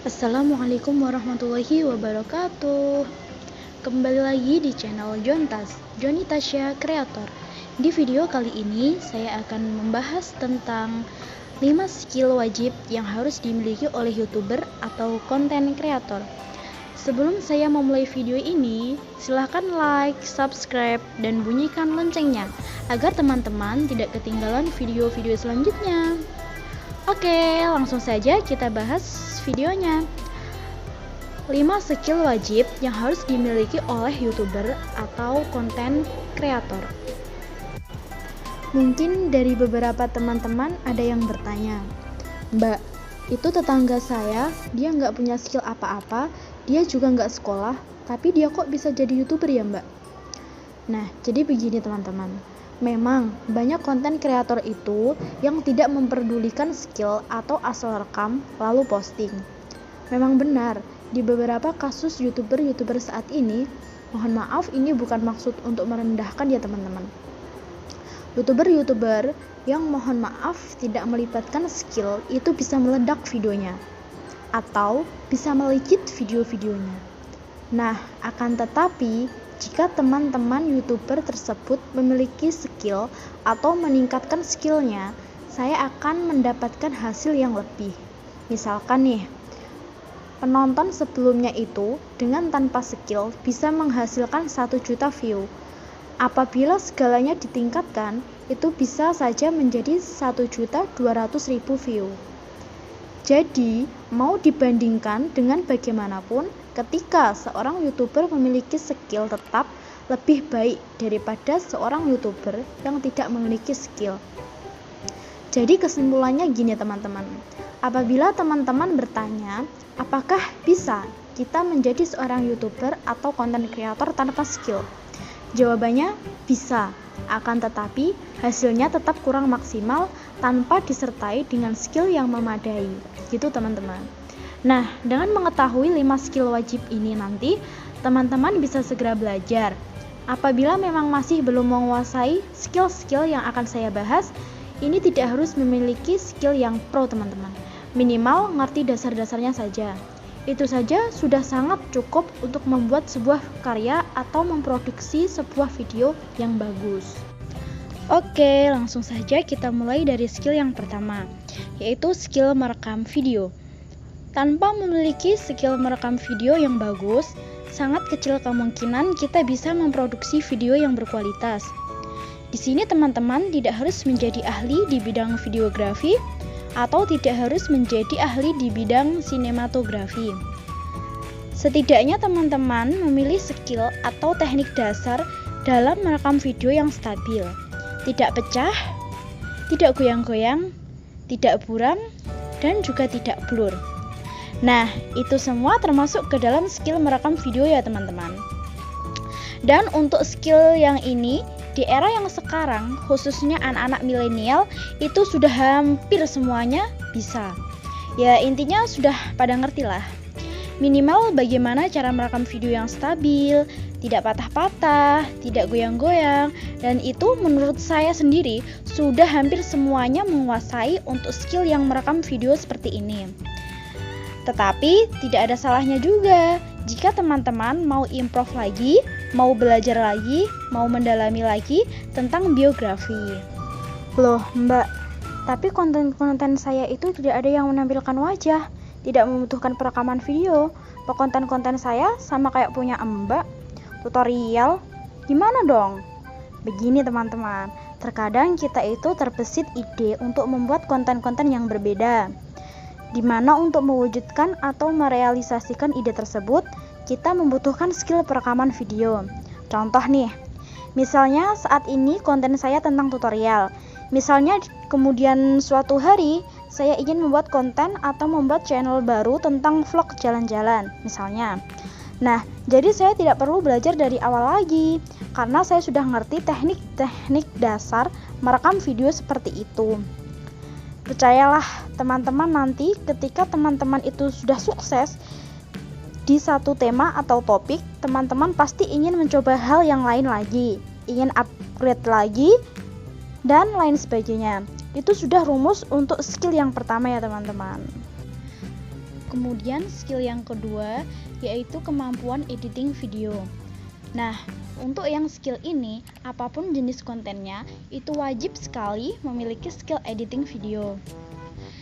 Assalamualaikum warahmatullahi wabarakatuh. Kembali lagi di channel Jontas, Joni Tasya Kreator. Di video kali ini saya akan membahas tentang 5 skill wajib yang harus dimiliki oleh YouTuber atau konten kreator. Sebelum saya memulai video ini, silahkan like, subscribe, dan bunyikan loncengnya agar teman-teman tidak ketinggalan video-video selanjutnya. Oke, langsung saja kita bahas videonya. 5 skill wajib yang harus dimiliki oleh YouTuber atau konten kreator. Mungkin dari beberapa teman-teman ada yang bertanya, "Mbak, itu tetangga saya, dia nggak punya skill apa-apa, dia juga nggak sekolah, tapi dia kok bisa jadi YouTuber ya, Mbak?" Nah, jadi begini teman-teman. Memang banyak konten kreator itu yang tidak memperdulikan skill atau asal rekam lalu posting. Memang benar, di beberapa kasus YouTuber saat ini, mohon maaf ini bukan maksud untuk merendahkan ya teman-teman. YouTuber yang mohon maaf tidak melibatkan skill itu bisa meledak videonya atau bisa melejit video-videonya. Nah, akan tetapi jika teman-teman YouTuber tersebut memiliki skill atau meningkatkan skillnya, saya akan mendapatkan hasil yang lebih. Misalkan nih, penonton sebelumnya itu dengan tanpa skill bisa menghasilkan 1 juta view. Apabila segalanya ditingkatkan, itu bisa saja menjadi 1.200.000 view. Jadi, mau dibandingkan dengan bagaimanapun, ketika seorang YouTuber memiliki skill tetap lebih baik daripada seorang YouTuber yang tidak memiliki skill. Jadi kesimpulannya gini teman-teman, apabila teman-teman bertanya, apakah bisa kita menjadi seorang YouTuber atau konten kreator tanpa skill? Jawabannya bisa, akan tetapi hasilnya tetap kurang maksimal tanpa disertai dengan skill yang memadai. Gitu teman-teman. Nah, dengan mengetahui 5 skill wajib ini nanti, teman-teman bisa segera belajar. Apabila memang masih belum menguasai skill-skill yang akan saya bahas, ini tidak harus memiliki skill yang pro teman-teman. Minimal ngerti dasar-dasarnya saja. Itu saja sudah sangat cukup untuk membuat sebuah karya atau memproduksi sebuah video yang bagus. Oke, langsung saja kita mulai dari skill yang pertama, yaitu skill merekam video. Tanpa memiliki skill merekam video yang bagus, sangat kecil kemungkinan kita bisa memproduksi video yang berkualitas. Di sini teman-teman tidak harus menjadi ahli di bidang videografi atau tidak harus menjadi ahli di bidang sinematografi. Setidaknya teman-teman memilih skill atau teknik dasar dalam merekam video yang stabil, tidak pecah, tidak goyang-goyang, tidak buram, dan juga tidak blur. Nah, itu semua termasuk ke dalam skill merekam video ya teman-teman. Dan untuk skill yang ini, di era yang sekarang, khususnya anak-anak milenial, itu sudah hampir semuanya bisa. Ya, intinya sudah pada ngerti lah. Minimal bagaimana cara merekam video yang stabil, tidak patah-patah, tidak goyang-goyang, dan itu menurut saya sendiri sudah hampir semuanya menguasai untuk skill yang merekam video seperti ini. Tetapi tidak ada salahnya juga jika teman-teman mau improve lagi, mau belajar lagi, mau mendalami lagi tentang biografi. Loh Mbak, tapi konten-konten saya itu tidak ada yang menampilkan wajah, tidak membutuhkan perekaman video. Konten-konten saya sama kayak punya Mbak, tutorial, gimana dong? Begini teman-teman, terkadang kita itu terbesit ide untuk membuat konten-konten yang berbeda, di mana untuk mewujudkan atau merealisasikan ide tersebut, kita membutuhkan skill perekaman video. Contoh nih, misalnya saat ini konten saya tentang tutorial. Misalnya kemudian suatu hari saya ingin membuat konten atau membuat channel baru tentang vlog jalan-jalan misalnya. Nah, jadi saya tidak perlu belajar dari awal lagi karena saya sudah ngerti teknik-teknik dasar merekam video seperti itu. Percayalah teman-teman, nanti ketika teman-teman itu sudah sukses di satu tema atau topik, teman-teman pasti ingin mencoba hal yang lain lagi, ingin upgrade lagi, dan lain sebagainya. Itu sudah rumus untuk skill yang pertama ya teman-teman. Kemudian skill yang kedua yaitu kemampuan editing video. Nah, untuk yang skill ini, apapun jenis kontennya, itu wajib sekali memiliki skill editing video.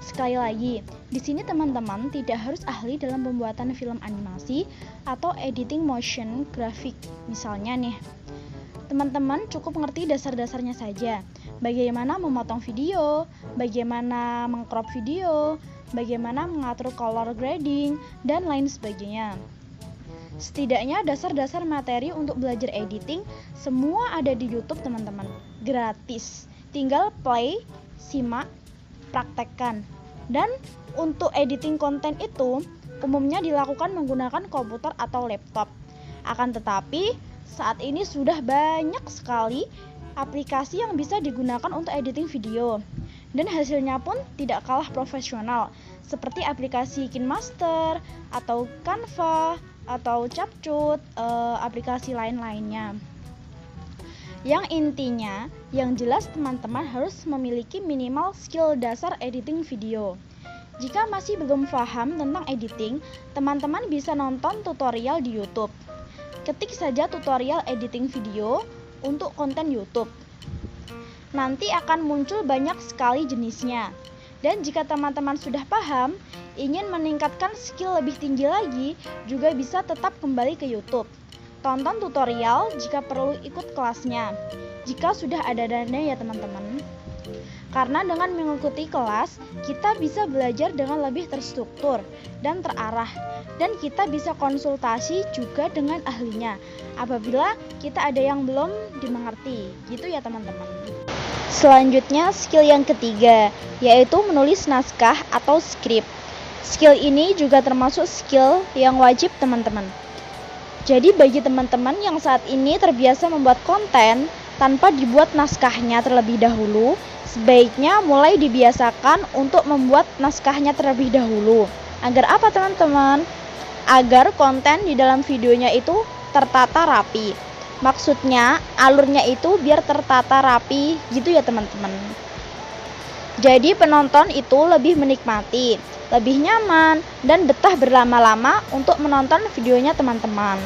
Sekali lagi, di sini teman-teman tidak harus ahli dalam pembuatan film animasi atau editing motion grafik. Misalnya nih, teman-teman cukup mengerti dasar-dasarnya saja. Bagaimana memotong video, bagaimana mengcrop video, bagaimana mengatur color grading, dan lain sebagainya. Setidaknya dasar-dasar materi untuk belajar editing semua ada di YouTube teman-teman. Gratis. Tinggal play, simak, praktekkan. Dan untuk editing konten itu umumnya dilakukan menggunakan komputer atau laptop. Akan tetapi saat ini sudah banyak sekali aplikasi yang bisa digunakan untuk editing video, dan hasilnya pun tidak kalah profesional, seperti aplikasi KineMaster atau Canva atau CapCut, aplikasi lain-lainnya. Yang intinya, yang jelas teman-teman harus memiliki minimal skill dasar editing video. Jika masih belum paham tentang editing, teman-teman bisa nonton tutorial di YouTube. Ketik saja tutorial editing video untuk konten YouTube. Nanti akan muncul banyak sekali jenisnya. Dan jika teman-teman sudah paham, ingin meningkatkan skill lebih tinggi lagi, juga bisa tetap kembali ke YouTube. Tonton tutorial jika perlu ikut kelasnya. Jika sudah ada dana ya teman-teman. Karena dengan mengikuti kelas, kita bisa belajar dengan lebih terstruktur dan terarah. Dan kita bisa konsultasi juga dengan ahlinya apabila kita ada yang belum dimengerti. Gitu ya teman-teman. Selanjutnya skill yang ketiga, yaitu menulis naskah atau skrip. Skill ini juga termasuk skill yang wajib teman-teman. Jadi bagi teman-teman yang saat ini terbiasa membuat konten tanpa dibuat naskahnya terlebih dahulu, sebaiknya mulai dibiasakan untuk membuat naskahnya terlebih dahulu. Agar apa teman-teman? Agar konten di dalam videonya itu tertata rapi. Maksudnya alurnya itu biar tertata rapi gitu ya teman-teman. Jadi penonton itu lebih menikmati, lebih nyaman, dan betah berlama-lama untuk menonton videonya teman-teman.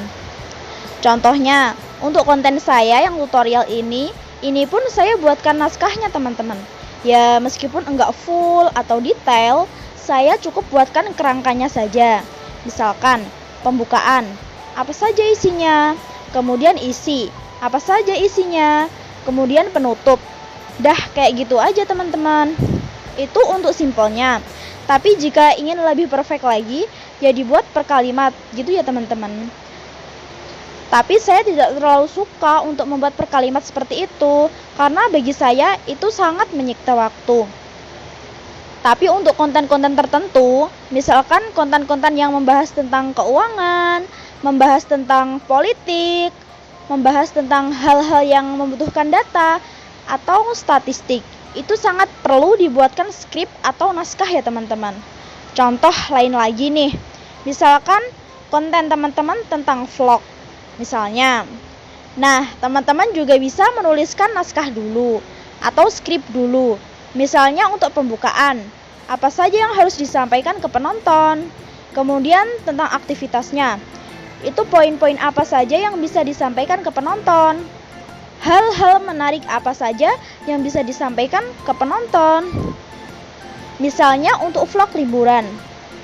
Contohnya, untuk konten saya yang tutorial ini pun saya buatkan naskahnya teman-teman. Ya meskipun enggak full atau detail, saya cukup buatkan kerangkanya saja. Misalkan, pembukaan, apa saja isinya, kemudian isi, apa saja isinya, kemudian penutup. Dah kayak gitu aja teman-teman. Itu untuk simpelnya. Tapi jika ingin lebih perfect lagi, ya dibuat per kalimat gitu ya teman-teman. Tapi saya tidak terlalu suka untuk membuat per kalimat seperti itu, karena bagi saya itu sangat menyita waktu. Tapi untuk konten-konten tertentu, misalkan konten-konten yang membahas tentang keuangan, membahas tentang politik, membahas tentang hal-hal yang membutuhkan data atau statistik, itu sangat perlu dibuatkan skrip atau naskah ya teman-teman. Contoh lain lagi nih, misalkan konten teman-teman tentang vlog misalnya. Nah, teman-teman juga bisa menuliskan naskah dulu atau skrip dulu. Misalnya untuk pembukaan, apa saja yang harus disampaikan ke penonton. Kemudian tentang aktivitasnya, itu poin-poin apa saja yang bisa disampaikan ke penonton. Hal-hal menarik apa saja yang bisa disampaikan ke penonton. Misalnya untuk vlog liburan,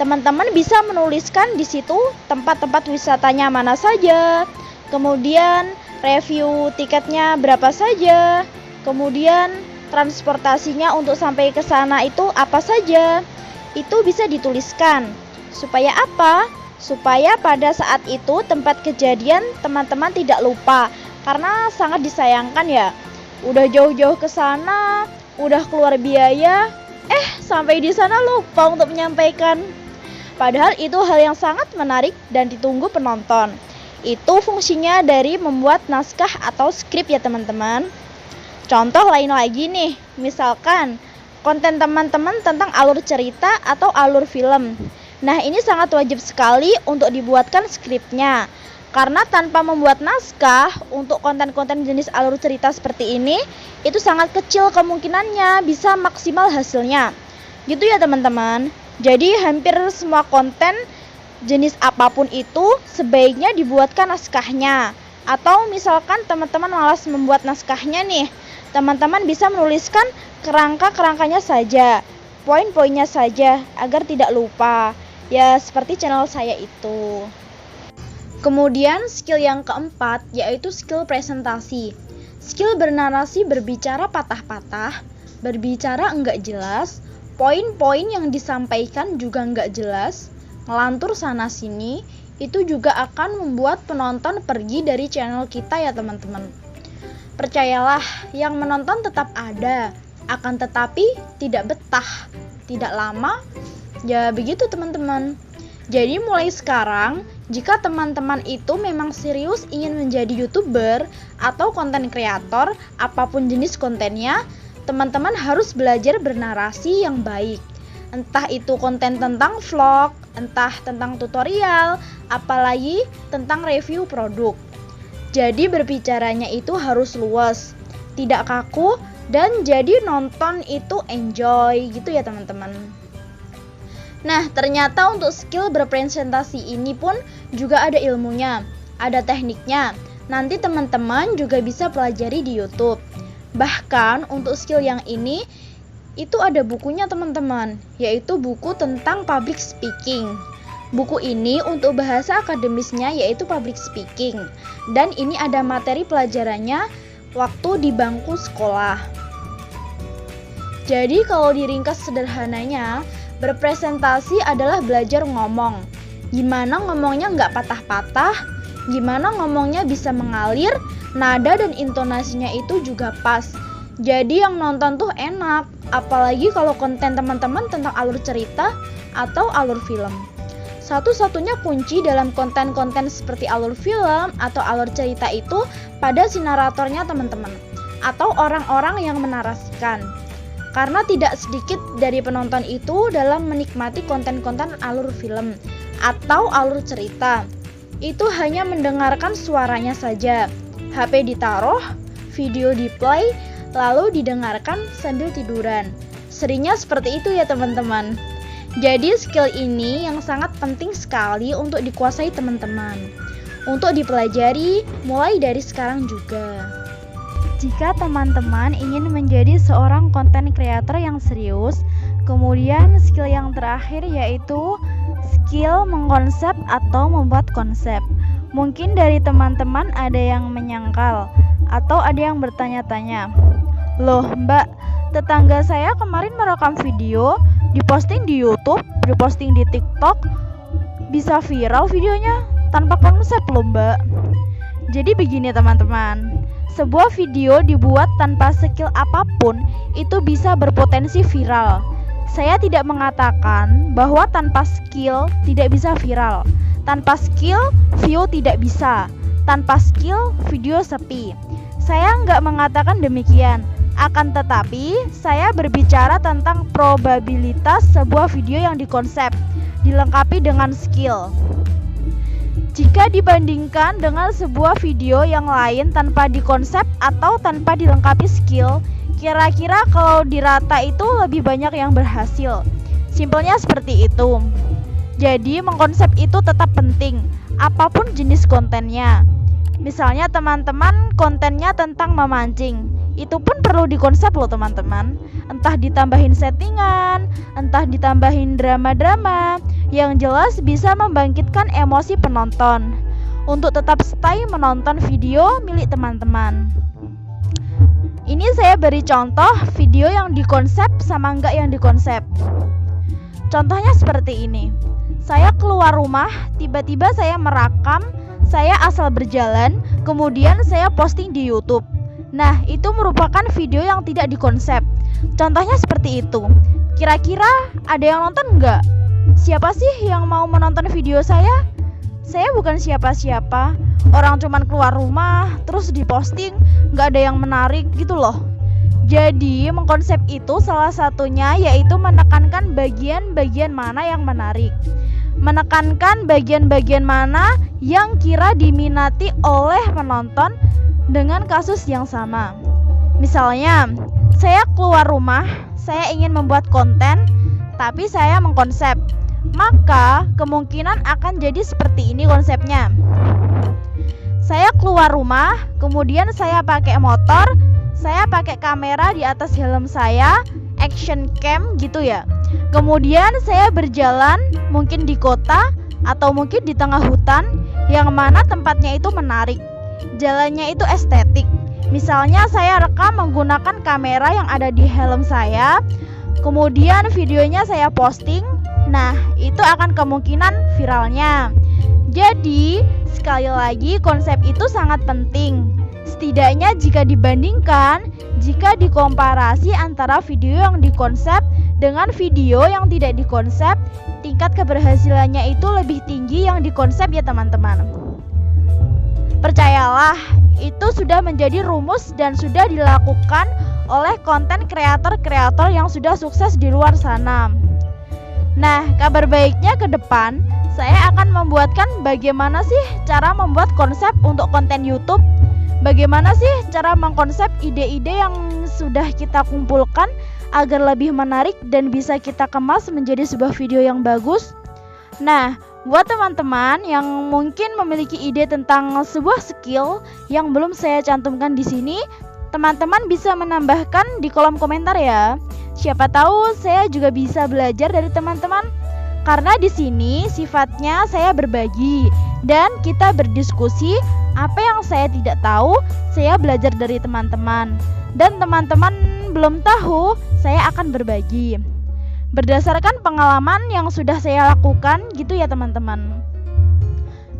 teman-teman bisa menuliskan di situ tempat-tempat wisatanya mana saja, kemudian review tiketnya berapa saja, kemudian transportasinya untuk sampai ke sana itu apa saja. Itu bisa dituliskan. Supaya apa? Supaya pada saat itu tempat kejadian teman-teman tidak lupa. Karena sangat disayangkan ya. Udah jauh-jauh ke sana, udah keluar biaya, sampai di sana lupa untuk menyampaikan. Padahal itu hal yang sangat menarik dan ditunggu penonton. Itu fungsinya dari membuat naskah atau skrip ya teman-teman. Contoh lain lagi nih, misalkan konten teman-teman tentang alur cerita atau alur film. Nah, ini sangat wajib sekali untuk dibuatkan skripnya. Karena tanpa membuat naskah untuk konten-konten jenis alur cerita seperti ini, itu sangat kecil kemungkinannya bisa maksimal hasilnya. Gitu ya teman-teman. Jadi hampir semua konten jenis apapun itu sebaiknya dibuatkan naskahnya. Atau misalkan teman-teman malas membuat naskahnya nih, teman-teman bisa menuliskan kerangka-kerangkanya saja, poin-poinnya saja agar tidak lupa. Ya seperti channel saya itu. Kemudian skill yang keempat yaitu skill presentasi. Skill bernarasi berbicara patah-patah, berbicara enggak jelas, poin-poin yang disampaikan juga enggak jelas, ngelantur sana-sini, itu juga akan membuat penonton pergi dari channel kita ya teman-teman. Percayalah, yang menonton tetap ada, akan tetapi tidak betah, tidak lama, ya begitu teman-teman. Jadi mulai sekarang, jika teman-teman itu memang serius ingin menjadi YouTuber atau konten kreator, apapun jenis kontennya, teman-teman harus belajar bernarasi yang baik. Entah itu konten tentang vlog, entah tentang tutorial, apalagi tentang review produk. Jadi berbicaranya itu harus luas, tidak kaku, dan jadi nonton itu enjoy gitu ya teman-teman. Nah, ternyata untuk skill berpresentasi ini pun juga ada ilmunya, ada tekniknya. Nanti teman-teman juga bisa pelajari di YouTube. Bahkan untuk skill yang ini, itu ada bukunya teman-teman, yaitu buku tentang public speaking. Buku ini untuk bahasa akademisnya yaitu public speaking. Dan ini ada materi pelajarannya waktu di bangku sekolah. Jadi kalau diringkas sederhananya, berpresentasi adalah belajar ngomong. Gimana ngomongnya nggak patah-patah, gimana ngomongnya bisa mengalir, nada dan intonasinya itu juga pas. Jadi yang nonton tuh enak, apalagi kalau konten teman-teman tentang alur cerita atau alur film. Satu-satunya kunci dalam konten-konten seperti alur film atau alur cerita itu pada si naratornya teman-teman, atau orang-orang yang menarasikan. Karena tidak sedikit dari penonton itu dalam menikmati konten-konten alur film atau alur cerita, itu hanya mendengarkan suaranya saja. HP ditaruh, video di play, lalu didengarkan sambil tiduran. Seringnya seperti itu ya teman-teman. Jadi skill ini yang sangat penting sekali untuk dikuasai teman-teman, untuk dipelajari mulai dari sekarang juga. Jika teman-teman ingin menjadi seorang konten kreator yang serius, kemudian skill yang terakhir yaitu skill mengkonsep atau membuat konsep. Mungkin dari teman-teman ada yang menyangkal atau ada yang bertanya-tanya, "Loh Mbak, tetangga saya kemarin merekam video, diposting di YouTube, diposting di TikTok, bisa viral videonya tanpa konsep loh Mbak." Jadi begini teman-teman, sebuah video dibuat tanpa skill apapun itu bisa berpotensi viral. Saya tidak mengatakan bahwa tanpa skill tidak bisa viral. Tanpa skill, view tidak bisa. Tanpa skill, video sepi. Saya nggak mengatakan demikian. Akan tetapi, saya berbicara tentang probabilitas sebuah video yang dikonsep, dilengkapi dengan skill. Jika dibandingkan dengan sebuah video yang lain tanpa dikonsep atau tanpa dilengkapi skill, kira-kira kalau dirata itu lebih banyak yang berhasil. Simpelnya seperti itu. Jadi mengkonsep itu tetap penting, apapun jenis kontennya. Misalnya teman-teman kontennya tentang memancing, itu pun perlu dikonsep loh teman-teman. Entah ditambahin settingan, entah ditambahin drama-drama, yang jelas bisa membangkitkan emosi penonton untuk tetap stay menonton video milik teman-teman. Ini saya beri contoh video yang dikonsep sama enggak yang dikonsep. Contohnya seperti ini. Saya keluar rumah, tiba-tiba saya merekam, saya asal berjalan, kemudian saya posting di YouTube. Nah, itu merupakan video yang tidak dikonsep. Contohnya seperti itu. Kira-kira ada yang nonton enggak? Siapa sih yang mau menonton video saya? Saya bukan siapa-siapa. Orang cuman keluar rumah, terus diposting, gak ada yang menarik gitu loh. Jadi, mengkonsep itu salah satunya yaitu menekankan bagian-bagian mana yang menarik. Menekankan bagian-bagian mana yang kira diminati oleh penonton dengan kasus yang sama. Misalnya, saya keluar rumah, saya ingin membuat konten, tapi saya mengkonsep. Maka kemungkinan akan jadi seperti ini konsepnya. Saya keluar rumah, kemudian saya pakai motor, saya pakai kamera di atas helm saya, action cam gitu ya. Kemudian saya berjalan mungkin di kota atau mungkin di tengah hutan yang mana tempatnya itu menarik, jalannya itu estetik. Misalnya saya rekam menggunakan kamera yang ada di helm saya, kemudian videonya saya posting. Nah, itu akan kemungkinan viralnya. Jadi, sekali lagi konsep itu sangat penting. Setidaknya jika dibandingkan, jika dikomparasi antara video yang dikonsep dengan video yang tidak dikonsep, tingkat keberhasilannya itu lebih tinggi yang dikonsep ya teman-teman. Percayalah, itu sudah menjadi rumus dan sudah dilakukan oleh konten kreator-kreator yang sudah sukses di luar sana. Nah, kabar baiknya ke depan, saya akan membuatkan bagaimana sih cara membuat konsep untuk konten YouTube. Bagaimana sih cara mengkonsep ide-ide yang sudah kita kumpulkan agar lebih menarik dan bisa kita kemas menjadi sebuah video yang bagus. Nah, buat teman-teman yang mungkin memiliki ide tentang sebuah skill yang belum saya cantumkan di sini, teman-teman bisa menambahkan di kolom komentar ya. Siapa tahu saya juga bisa belajar dari teman-teman. Karena di sini sifatnya saya berbagi dan kita berdiskusi. Apa yang saya tidak tahu, saya belajar dari teman-teman. Dan teman-teman belum tahu, saya akan berbagi berdasarkan pengalaman yang sudah saya lakukan gitu ya teman-teman.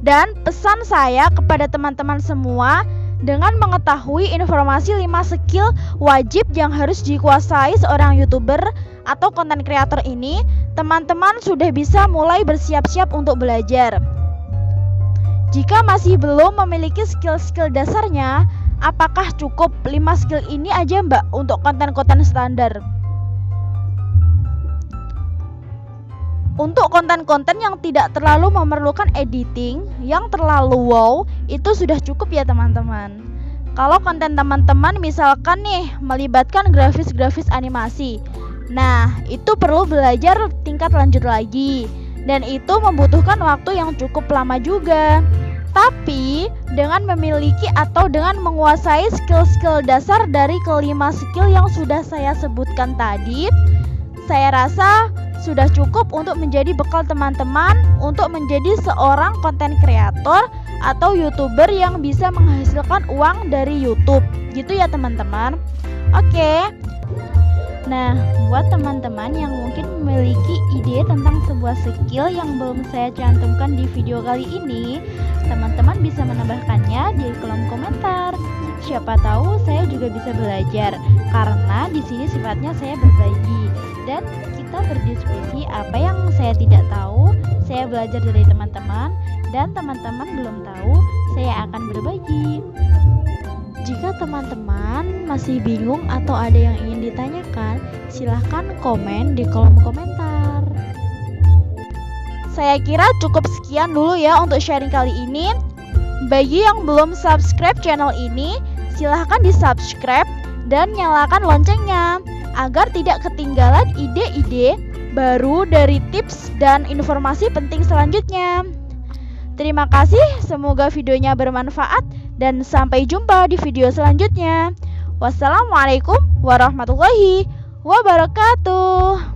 Dan pesan saya kepada teman-teman semua, dengan mengetahui informasi 5 skill wajib yang harus dikuasai seorang YouTuber atau konten kreator ini, teman-teman sudah bisa mulai bersiap-siap untuk belajar. Jika masih belum memiliki skill-skill dasarnya, apakah cukup 5 skill ini aja mbak untuk konten-konten standar? Untuk konten-konten yang tidak terlalu memerlukan editing, yang terlalu wow, itu sudah cukup ya teman-teman. Kalau konten teman-teman misalkan nih melibatkan grafis-grafis animasi, nah itu perlu belajar tingkat lanjut lagi, dan itu membutuhkan waktu yang cukup lama juga. Tapi dengan memiliki atau dengan menguasai skill-skill dasar dari kelima skill yang sudah saya sebutkan tadi, saya rasa sudah cukup untuk menjadi bekal teman-teman untuk menjadi seorang konten kreator atau YouTuber yang bisa menghasilkan uang dari YouTube. Gitu ya teman-teman. Oke. Nah, buat teman-teman yang mungkin memiliki ide tentang sebuah skill yang belum saya cantumkan di video kali ini, teman-teman bisa menambahkannya di kolom komentar. Siapa tahu saya juga bisa belajar, karena di sini sifatnya saya berbagi dan kita berdiskusi. Apa yang saya tidak tahu, saya belajar dari teman-teman, dan teman-teman belum tahu, saya akan berbagi. Jika teman-teman masih bingung atau ada yang ingin ditanyakan, silahkan komen di kolom komentar. Saya kira cukup sekian dulu ya untuk sharing kali ini. Bagi yang belum subscribe channel ini, silahkan di subscribe dan nyalakan loncengnya agar tidak ketinggalan ide-ide baru dari tips dan informasi penting selanjutnya. Terima kasih, semoga videonya bermanfaat dan sampai jumpa di video selanjutnya. Wassalamualaikum warahmatullahi wabarakatuh.